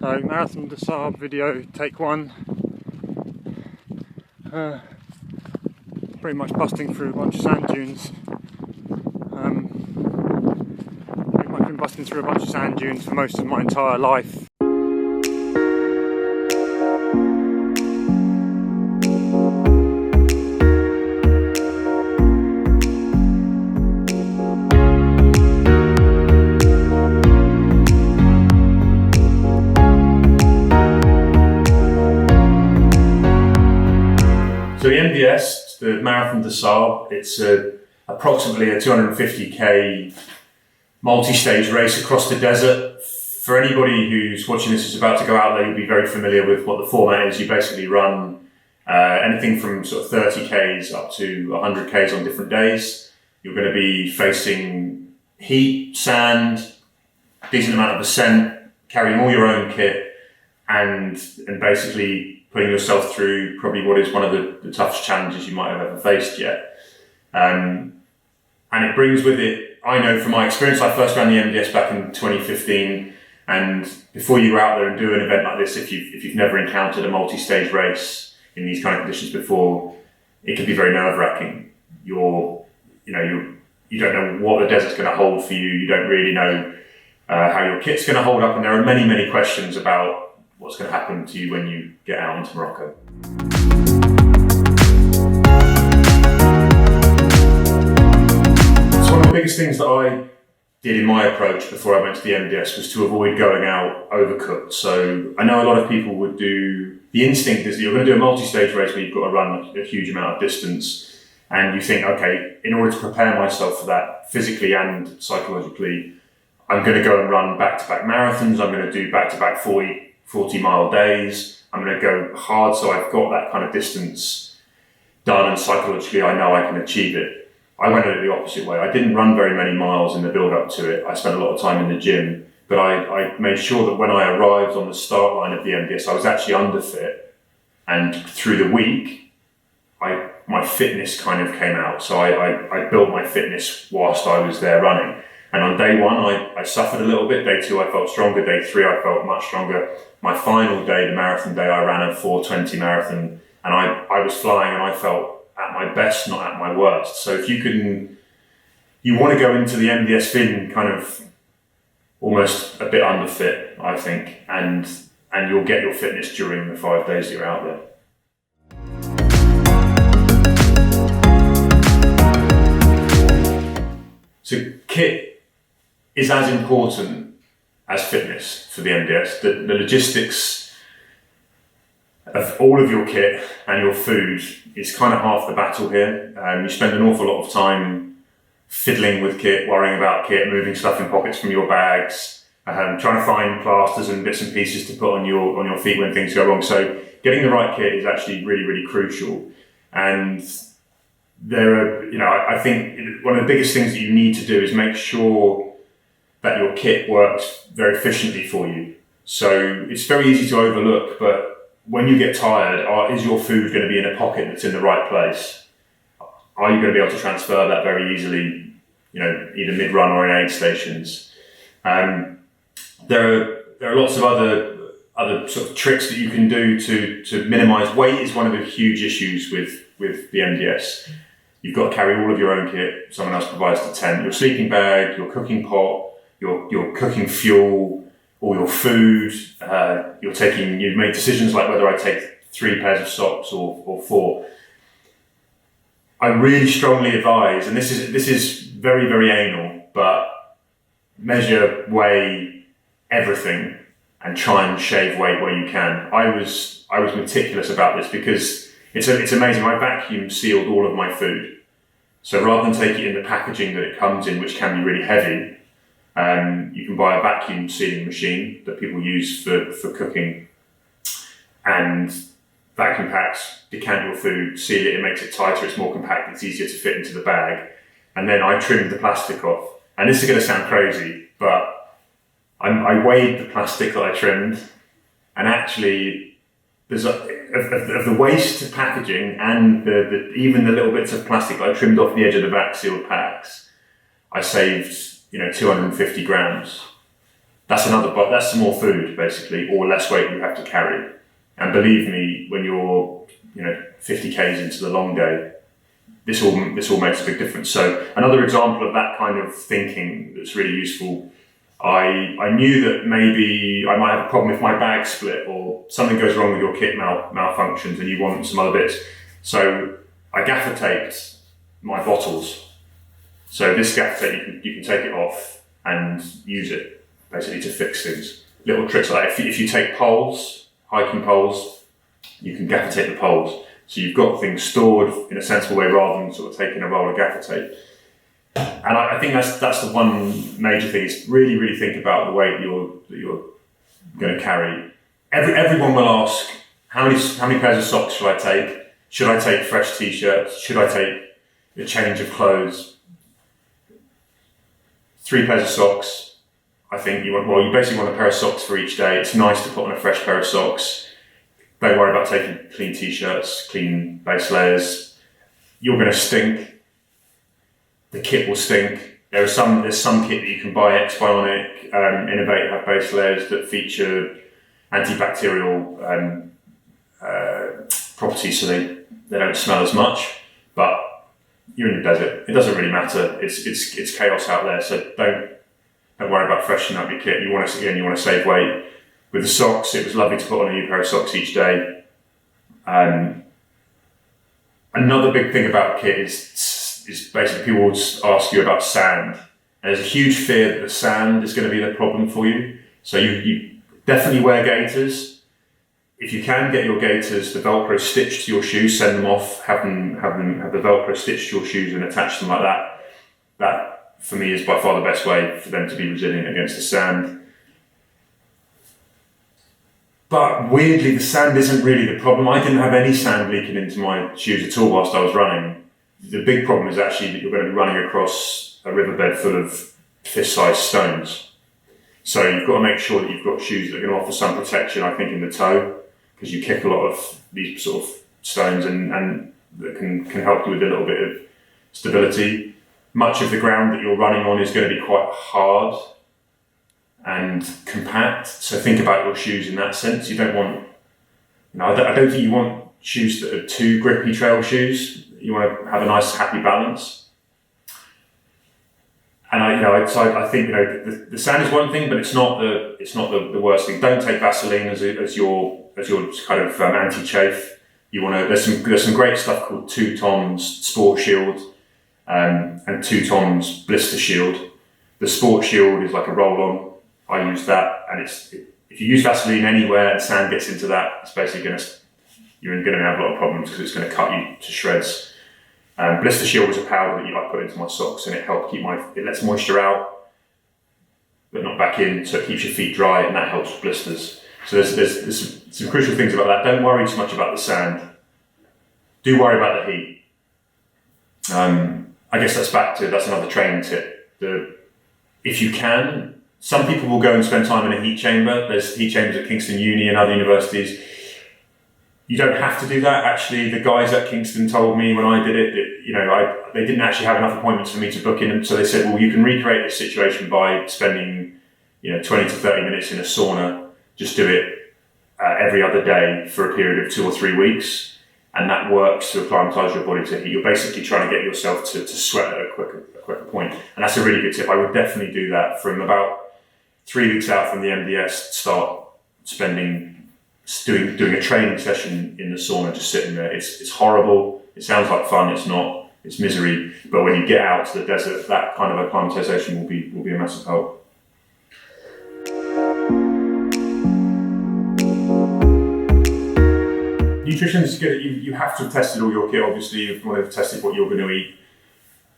So Marathon des Sables video, take one. Pretty much busting through a bunch of sand dunes. Pretty much been busting through a bunch of sand dunes for most of my entire life. So the MDS, the Marathon des Sables, it's approximately a 250k multi-stage race across the desert. For anybody who's watching this is about to go out there, you'll be very familiar with what the format is. You basically run anything from sort of 30k's up to 100k's on different days. You're going to be facing heat, sand, decent amount of ascent, carrying all your own kit, and basically putting yourself through probably what is one of the toughest challenges you might have ever faced yet. And it brings with it, I know from my experience, I first ran the MDS back in 2015, and before you go out there and do an event like this, if you've never encountered a multi-stage race in these kind of conditions before, it can be very nerve-wracking. You don't know what the desert's going to hold for you. You don't really know how your kit's going to hold up, and there are many, many questions about what's going to happen to you when you get out into Morocco. So one of the biggest things that I did in my approach before I went to the MDS was to avoid going out overcooked. So I know a lot of people would do, the instinct is that you're going to do a multi-stage race where you've got to run a huge amount of distance, and you think, okay, in order to prepare myself for that physically and psychologically, I'm going to go and run back-to-back marathons, I'm going to do back-to-back 40-mile days, I'm going to go hard so I've got that kind of distance done, and psychologically I know I can achieve it. I went at it the opposite way. I didn't run very many miles in the build-up to it. I spent a lot of time in the gym, but I made sure that when I arrived on the start line of the MDS, I was actually underfit, and through the week, my fitness kind of came out. So I built my fitness whilst I was there running. And on day one, I suffered a little bit. Day two, I felt stronger. Day three, I felt much stronger. My final day, the marathon day, I ran a 4:20 marathon, and I was flying, and I felt at my best, not at my worst. So if you want to go into the MDS feeling kind of almost a bit underfit, I think, and you'll get your fitness during the 5 days that you're out there. So kit is as important as fitness for the MDS. The logistics of all of your kit and your food is kind of half the battle here. You spend an awful lot of time fiddling with kit, worrying about kit, moving stuff in pockets from your bags, trying to find plasters and bits and pieces to put on your feet when things go wrong. So getting the right kit is actually really, really crucial. And I think one of the biggest things that you need to do is make sure that your kit works very efficiently for you. So it's very easy to overlook, but when you get tired, is your food going to be in a pocket that's in the right place? Are you going to be able to transfer that very easily, either mid-run or in aid stations? There are lots of other sort of tricks that you can do to minimize weight. Is one of the huge issues with the MDS. You've got to carry all of your own kit. Someone else provides the tent, your sleeping bag, your cooking pot, your cooking fuel, all your food. You've made decisions like whether I take 3 pairs of socks or 4. I really strongly advise, and this is very, very anal, but measure, weigh everything and try and shave weight where you can. I was meticulous about this because it's amazing. I vacuum sealed all of my food. So rather than take it in the packaging that it comes in, which can be really heavy, you can buy a vacuum sealing machine that people use for cooking, and vacuum packs, decant your food, seal it, it makes it tighter, it's more compact, it's easier to fit into the bag. And then I trimmed the plastic off. And this is going to sound crazy, but I weighed the plastic that I trimmed, and actually there's of the waste packaging and even the little bits of plastic that I trimmed off the edge of the vac sealed packs, I saved 250 grams. that's some more food basically, or less weight you have to carry. And believe me, when you're 50 k's into the long day, this all makes a big difference. So another example of that kind of thinking that's really useful. I knew that maybe I might have a problem if my bag split or something goes wrong with your kit malfunctions and you want some other bits. So I gaffer taped my bottles. So this gaffer tape, you can take it off and use it basically to fix things. Little tricks like that. If you take poles, hiking poles, you can gaffer tape the poles. So you've got things stored in a sensible way rather than sort of taking a roll of gaffer tape. And I think that's the one major thing is really, really think about the weight that you're going to carry. Everyone will ask, how many pairs of socks should I take? Should I take fresh t-shirts? Should I take a change of clothes? 3 pairs of socks. I think you basically want a pair of socks for each day. It's nice to put on a fresh pair of socks. Don't worry about taking clean t-shirts, clean base layers. You're going to stink. The kit will stink. There's some kit that you can buy, Ex-Bionic, Innovate have base layers that feature antibacterial properties, so they don't smell as much. But you're in the desert. It doesn't really matter. It's chaos out there. So don't worry about freshening up your kit. You want to save weight. With the socks, it was lovely to put on a new pair of socks each day. Another big thing about kit is basically people will ask you about sand. And there's a huge fear that the sand is going to be the problem for you. So you definitely wear gaiters. If you can get your gaiters, the Velcro stitched to your shoes, send them off, have the Velcro stitched to your shoes and attach them like that. That, for me, is by far the best way for them to be resilient against the sand. But weirdly, the sand isn't really the problem. I didn't have any sand leaking into my shoes at all whilst I was running. The big problem is actually that you're going to be running across a riverbed full of fist-sized stones. So you've got to make sure that you've got shoes that are going to offer some protection, I think, in the toe, because you kick a lot of these sort of stones and that can help you with a little bit of stability. Much of the ground that you're running on is going to be quite hard and compact. So think about your shoes in that sense. You don't want, I don't think you want shoes that are too grippy trail shoes. You want to have a nice, happy balance. And I think the sand is one thing, but it's not the worst thing. Don't take Vaseline as your kind of anti-chafe. You want to. There's some great stuff called 2 Toms Sport Shield and 2 Toms Blister Shield. The Sport Shield is like a roll-on. I use that, and if you use Vaseline anywhere and sand gets into that, it's basically you're going to have a lot of problems because it's going to cut you to shreds. Blister Shield was a powder that I put into my socks, and it helped it lets moisture out, but not back in, so it keeps your feet dry, and that helps with blisters. So there's some crucial things about that. Don't worry too much about the sand. Do worry about the heat. I guess that's another training tip. If you can, some people will go and spend time in a heat chamber. There's heat chambers at Kingston Uni and other universities. You don't have to do that. Actually, the guys at Kingston told me when I did it, they didn't actually have enough appointments for me to book in. So they said, well, you can recreate this situation by spending, 20 to 30 minutes in a sauna. Just do it every other day for a period of 2 or 3 weeks. And that works to acclimatise your body to heat. You're basically trying to get yourself to sweat at a quicker point. And that's a really good tip. I would definitely do that from about 3 weeks out from the MDS, start doing a training session in the sauna, just sitting there. It's horrible. It sounds like fun. It's not. It's misery. But when you get out to the desert, that kind of acclimatization will be a massive help. Nutrition is good. You have to have tested all your kit. Obviously, you want to have tested what you're going to eat.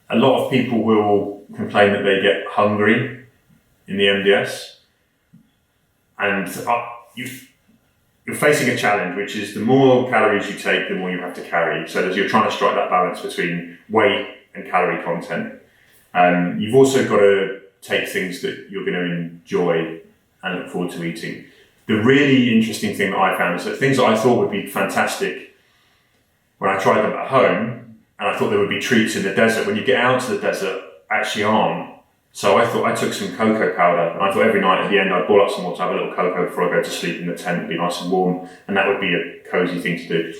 A lot of people will complain that they get hungry in the MDS, and you're facing a challenge, which is the more calories you take, the more you have to carry. So you're trying to strike that balance between weight and calorie content. You've also got to take things that you're going to enjoy and look forward to eating. The really interesting thing that I found is that things that I thought would be fantastic when I tried them at home, and I thought they would be treats in the desert, when you get out to the desert, actually aren't. So I thought I took some cocoa powder, and I thought every night at the end I'd boil up some water, have a little cocoa before I go to sleep in the tent. It'd be nice and warm, and that would be a cosy thing to do.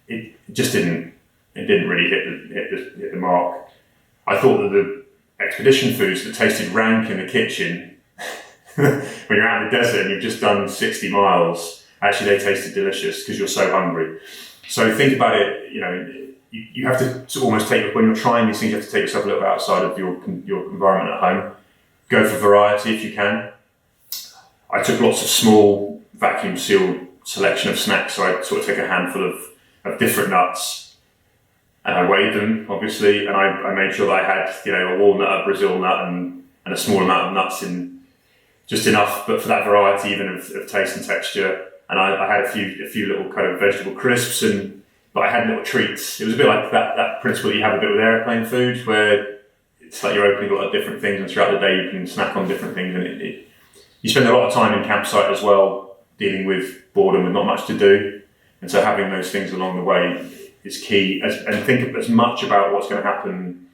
It just didn't. It didn't really hit the mark. I thought that the expedition foods that tasted rank in the kitchen, when you're out in the desert and you've just done 60 miles, actually they tasted delicious because you're so hungry. So think about it. You have to almost take, when you're trying these things, you have to take yourself a little bit outside of your environment at home. Go for variety if you can. I took lots of small vacuum sealed selection of snacks, so I sort of take a handful of different nuts, and I weighed them obviously, and I made sure that I had a walnut, a Brazil nut, and a small amount of nuts in, just enough, but for that variety even of taste and texture. And I had a few little kind of vegetable crisps, but I had little treats. It was a bit like that principle that you have a bit with airplane food, where it's like you're opening a lot of different things, and throughout the day you can snack on different things. And you spend a lot of time in campsite as well, dealing with boredom with not much to do. And so having those things along the way is key. And think as much about what's going to happen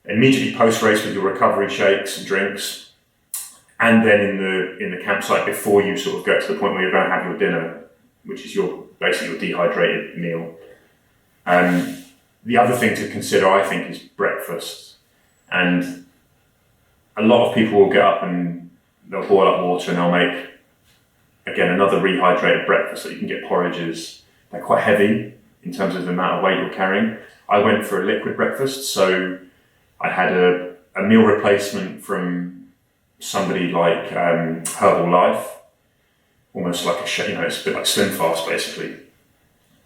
immediately post-race with your recovery shakes and drinks, and then in the campsite before you sort of get to the point where you're going to have your dinner, which is basically your dehydrated meal. The other thing to consider, I think, is breakfast. And a lot of people will get up and they'll boil up water and they'll make, again, another rehydrated breakfast. So you can get porridges. They're quite heavy in terms of the amount of weight you're carrying. I went for a liquid breakfast, so I had a meal replacement from somebody like Herbal Life, almost like it's a bit like Slim Fast basically,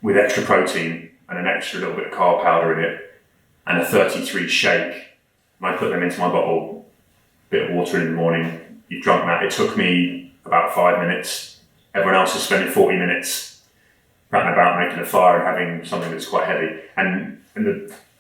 with extra protein and an extra little bit of carb powder in it, and a 33 shake. And I put them into my bottle, bit of water in the morning. You've drunk that. It took me about 5 minutes. Everyone else is spending 40 minutes ratting about making a fire and having something that's quite heavy. And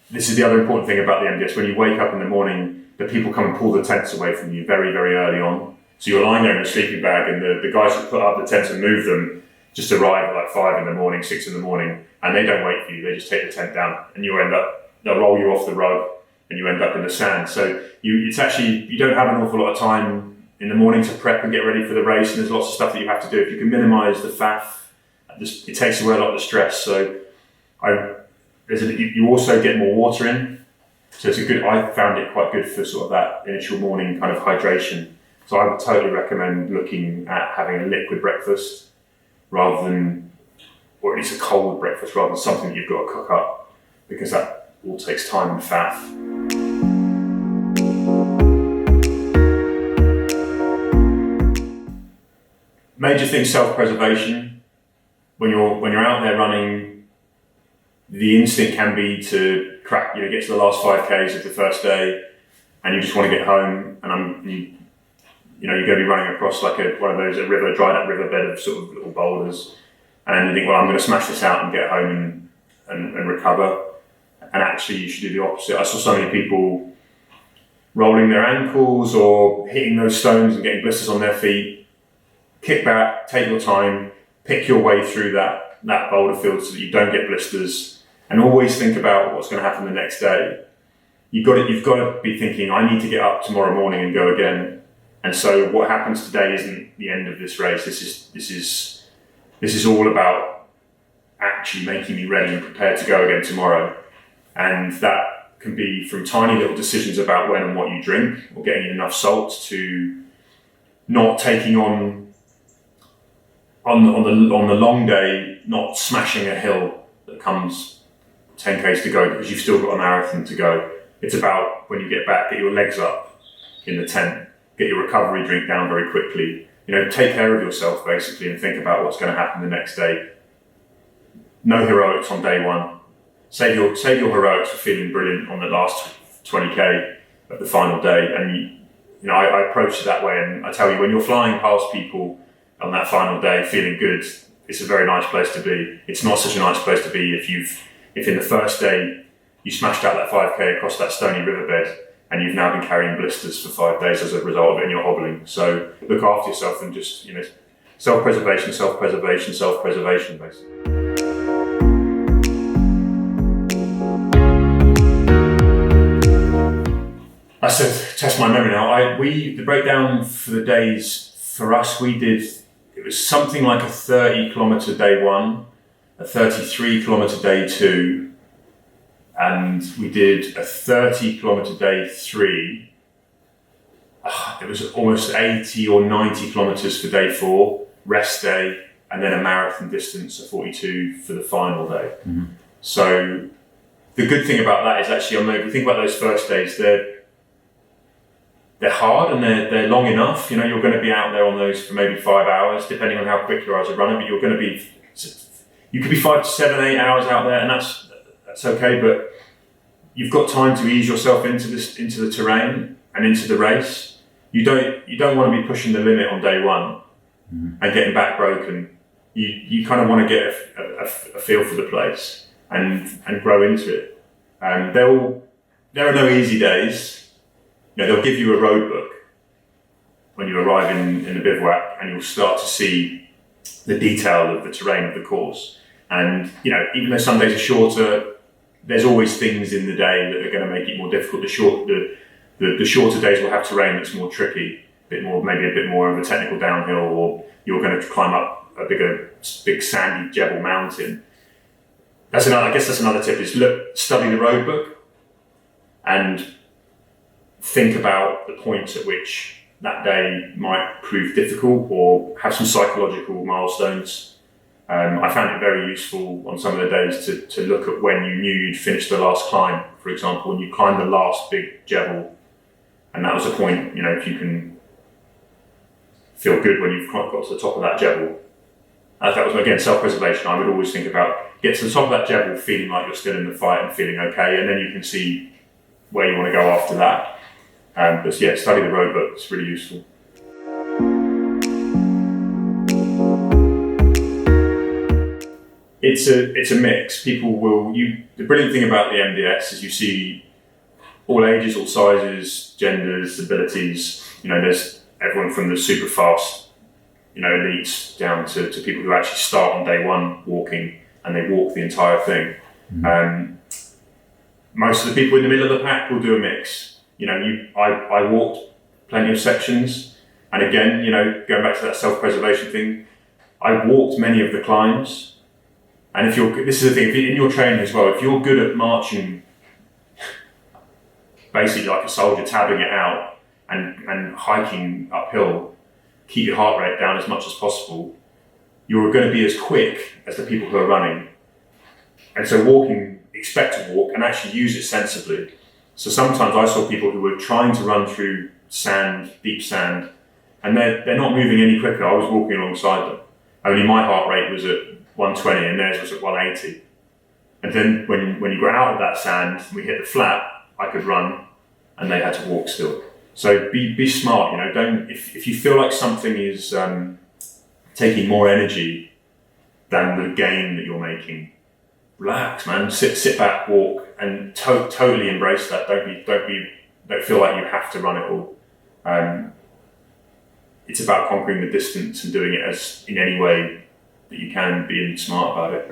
this is the other important thing about the MDS. When you wake up in the morning, the people come and pull the tents away from you very, very early on. So you're lying there in a sleeping bag, and the guys who put up the tents and move them just arrive at like 5 in the morning, 6 in the morning, and they don't wait for you. They just take the tent down, and they'll roll you off the rug, and you end up in the sand. So you don't have an awful lot of time in the morning to prep and get ready for the race, and there's lots of stuff that you have to do. If you can minimise the faff, it takes away a lot of the stress. So you also get more water in. So I found it quite good for sort of that initial morning kind of hydration. So I would totally recommend looking at having a liquid breakfast rather than, or at least a cold breakfast rather than something that you've got to cook up, because that all takes time and faff. Major thing, self-preservation. When you're out there running, the instinct can be to crack, get to the last 5Ks of the first day, and you just want to get home, and you're going to be running across like one of those dried up riverbed of sort of little boulders, and you think, well, I'm going to smash this out and get home and recover. And actually, you should do the opposite. I saw so many people rolling their ankles or hitting those stones and getting blisters on their feet. Kick back, take your time, pick your way through that boulder field so that you don't get blisters, and always think about what's going to happen the next day. You've got to be thinking, I need to get up tomorrow morning and go again. And so what happens today isn't the end of this race. This is all about actually making me ready and prepared to go again tomorrow. And that can be from tiny little decisions about when and what you drink, or getting enough salt, to not taking on the long day, not smashing a hill that comes 10Ks to go because you've still got a marathon to go. It's about when you get back, get your legs up in the tent, get your recovery drink down very quickly. Take care of yourself basically, and think about what's going to happen the next day. No heroics on day one. Save your heroics for feeling brilliant on the last 20K of the final day. And I approach it that way, and I tell you, when you're flying past people on that final day feeling good, it's a very nice place to be. It's not such a nice place to be if in the first day you smashed out that 5K across that stony riverbed, and you've now been carrying blisters for 5 days as a result of it, and you're hobbling. So look after yourself, and just self-preservation, basically. I said, test my memory now. The breakdown for the days for us, it was something like a 30 kilometre day one, a 33 kilometre day two, and we did a 30 kilometre day three. It was almost 80 or 90 kilometres for day four, rest day, and then a marathon distance of 42 for the final day. Mm-hmm. So the good thing about that is actually, if you think about those first days, they're hard and they're long enough. You know, you're going to be out there on those for maybe 5 hours, depending on how quick you are as a runner. But you could be 5 to 7, 8 hours out there, and that's okay. But you've got time to ease yourself into the terrain and into the race. You don't want to be pushing the limit on day one and getting back broken. You kind of want to get a feel for the place and grow into it. There are no easy days. You know, they'll give you a road book when you arrive in the bivouac, and you'll start to see the detail of the terrain of the course. And you know, even though some days are shorter, there's always things in the day that are going to make it more difficult. The shorter days will have terrain that's more tricky, maybe a bit more of a technical downhill, or you're going to climb up a big sandy Jebel mountain. I guess that's another tip: is study the road book and think about the points at which that day might prove difficult or have some psychological milestones. I found it very useful on some of the days to look at when you knew you'd finished the last climb, for example, when you climbed the last big Jebel, and that was a point, you know, if you can feel good when you've got to the top of that Jebel. That was, again, self-preservation. I would always think about get to the top of that Jebel feeling like you're still in the fight and feeling okay, and then you can see where you want to go after that. But yeah, study the road book, it's really useful. It's a mix. The brilliant thing about the MDS is you see all ages, all sizes, genders, abilities. You know, there's everyone from the super fast, you know, elites down to people who actually start on day one walking, and they walk the entire thing. Mm-hmm. Most of the people in the middle of the pack will do a mix. You know, I walked plenty of sections, and again, you know, going back to that self-preservation thing, I walked many of the climbs. And this is the thing, in your training as well, if you're good at marching, basically like a soldier, tabbing it out and hiking uphill, keep your heart rate down as much as possible, you're going to be as quick as the people who are running. And so expect to walk and actually use it sensibly. So sometimes I saw people who were trying to run through sand, deep sand, and they're not moving any quicker. I was walking alongside them. Only my heart rate was at 120 and theirs was at 180. And then when you got out of that sand, we hit the flat, I could run, and they had to walk still. So be smart, you know. If you feel like something is taking more energy than the gain that you're making, relax, man. Sit back, walk, and totally embrace that. Don't feel like you have to run it all. It's about conquering the distance and doing it in any way that you can, being smart about it.